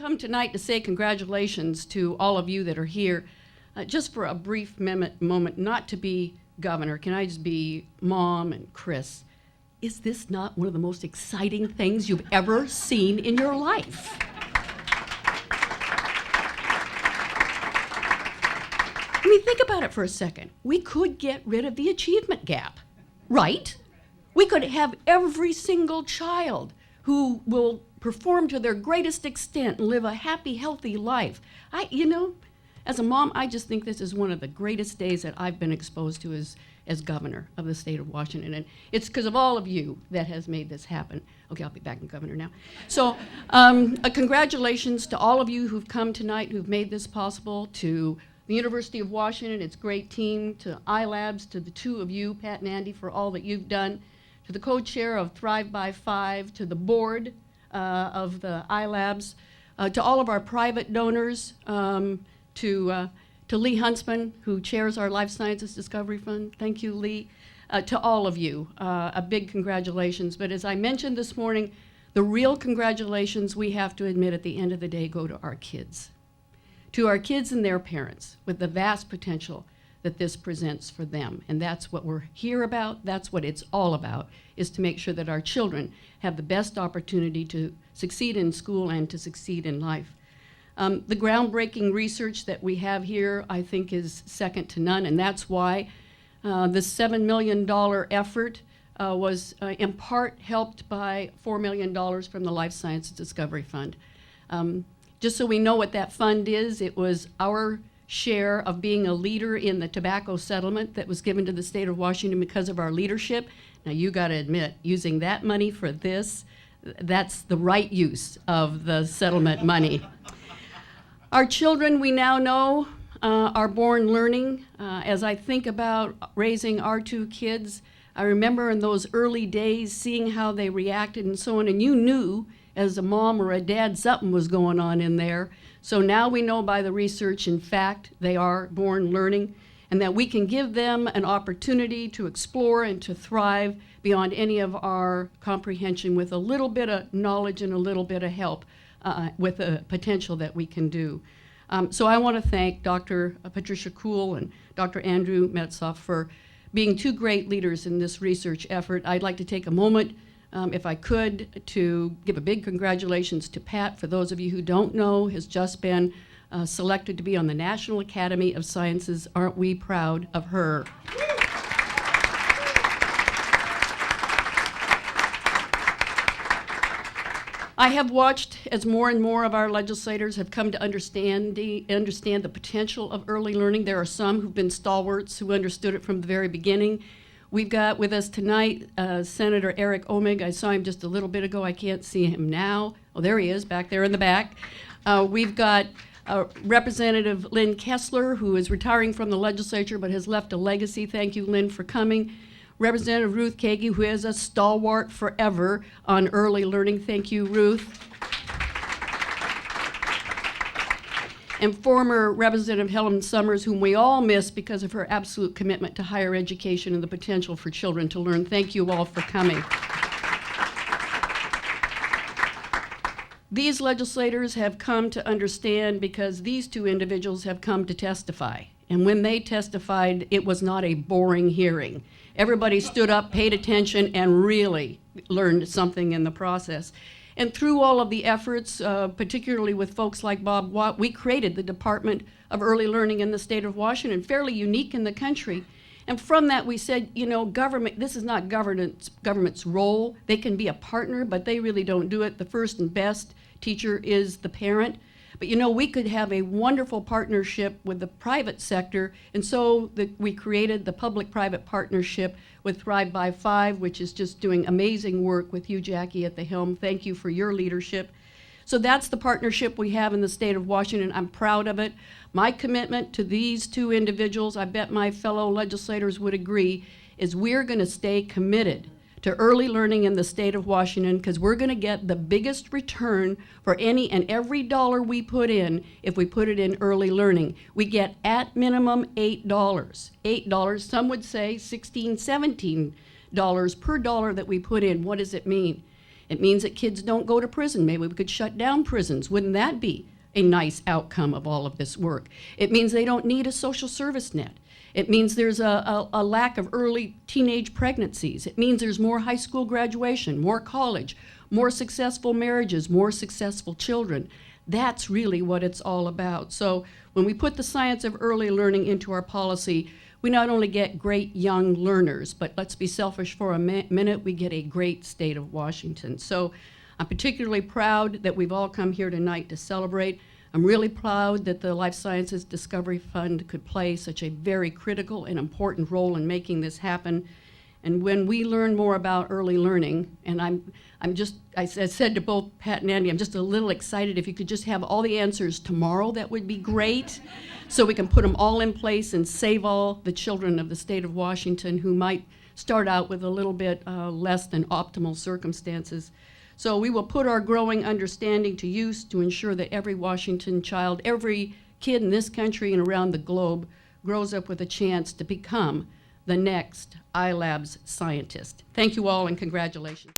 come tonight to say congratulations to all of you that are here, just for a brief moment, not to be governor. Can I just be Mom and Chris? Is this not one of the most exciting things you've ever seen in your life? I mean, think about it for a second. We could get rid of the achievement gap, right? We could have every single child who will perform to their greatest extent and live a happy, healthy life. As a mom, I just think this is one of the greatest days that I've been exposed to as governor of the state of Washington. And it's because of all of you that has made this happen. Okay, I'll be back in governor now. So congratulations to all of you who've come tonight, who've made this possible, to the University of Washington, its great team, to iLabs, to the two of you, Pat and Andy, for all that you've done, to the co-chair of Thrive by 5, to the board of the iLabs, to all of our private donors, to Lee Huntsman, who chairs our Life Sciences Discovery Fund. Thank you, Lee. To all of you, a big congratulations. But as I mentioned this morning, the real congratulations, we have to admit at the end of the day, go to our kids. To our kids and their parents, with the vast potential that this presents for them. And that's what we're here about. That's what it's all about, is to make sure that our children have the best opportunity to succeed in school and to succeed in life. The groundbreaking research that we have here, I think, is second to none, and that's why this $7 million effort was in part helped by $4 million from the Life Sciences Discovery Fund. Just so we know what that fund is, it was our share of being a leader in the tobacco settlement that was given to the state of Washington because of our leadership. Now you got to admit, using that money for this, that's the right use of the settlement money. Our children, we now know, are born learning. As I think about raising our two kids, I remember in those early days seeing how they reacted and so on, and you knew as a mom or a dad something was going on in there. So now we know by the research, in fact, they are born learning, and that we can give them an opportunity to explore and to thrive beyond any of our comprehension with a little bit of knowledge and a little bit of help with the potential that we can do. So I want to thank Dr. Patricia Kuhl and Dr. Andrew Metzoff for being two great leaders in this research effort. I'd like to take a moment, if I could, to give a big congratulations to Pat. For those of you who don't know, has just been selected to be on the National Academy of Sciences. Aren't we proud of her? I have watched as more and more of our legislators have come to understand the potential of early learning. There are some who've been stalwarts who understood it from the very beginning. We've got with us tonight Senator Eric Omig. I saw him just a little bit ago. I can't see him now. Oh, there he is, back there in the back. We've got Representative Lynn Kessler, who is retiring from the legislature but has left a legacy. Thank you, Lynn, for coming. Representative Ruth Kagi, who is a stalwart forever on early learning. Thank you, Ruth. And former Representative Helen Summers, whom we all miss because of her absolute commitment to higher education and the potential for children to learn. Thank you all for coming. These legislators have come to understand because these two individuals have come to testify. And when they testified, it was not a boring hearing. Everybody stood up, paid attention, and really learned something in the process. And through all of the efforts, particularly with folks like Bob Watt, we created the Department of Early Learning in the state of Washington, fairly unique in the country. And from that we said, government, this is not government's role. They can be a partner, but they really don't do it. The first and best teacher is the parent. But we could have a wonderful partnership with the private sector, and so we created the public-private partnership with Thrive by 5, which is just doing amazing work with you, Jackie, at the helm. Thank you for your leadership. So that's the partnership we have in the state of Washington. I'm proud of it. My commitment to these two individuals, I bet my fellow legislators would agree, is we're going to stay committed to early learning in the state of Washington, because we're going to get the biggest return for any and every dollar we put in if we put it in early learning. We get at minimum $8. $8, some would say $16, $17 per dollar that we put in. What does it mean? It means that kids don't go to prison. Maybe we could shut down prisons. Wouldn't that be a nice outcome of all of this work? It means they don't need a social service net. It means there's a lack of early teenage pregnancies. It means there's more high school graduation, more college, more successful marriages, more successful children. That's really what it's all about. So when we put the science of early learning into our policy, we not only get great young learners, but let's be selfish for a minute, we get a great state of Washington. So I'm particularly proud that we've all come here tonight to celebrate. I'm really proud that the Life Sciences Discovery Fund could play such a very critical and important role in making this happen. And when we learn more about early learning, and I said to both Pat and Andy, I'm just a little excited. If you could just have all the answers tomorrow, that would be great. So we can put them all in place and save all the children of the state of Washington who might start out with a little bit less than optimal circumstances. So we will put our growing understanding to use to ensure that every Washington child, every kid in this country and around the globe grows up with a chance to become the next iLabs scientist. Thank you all and congratulations.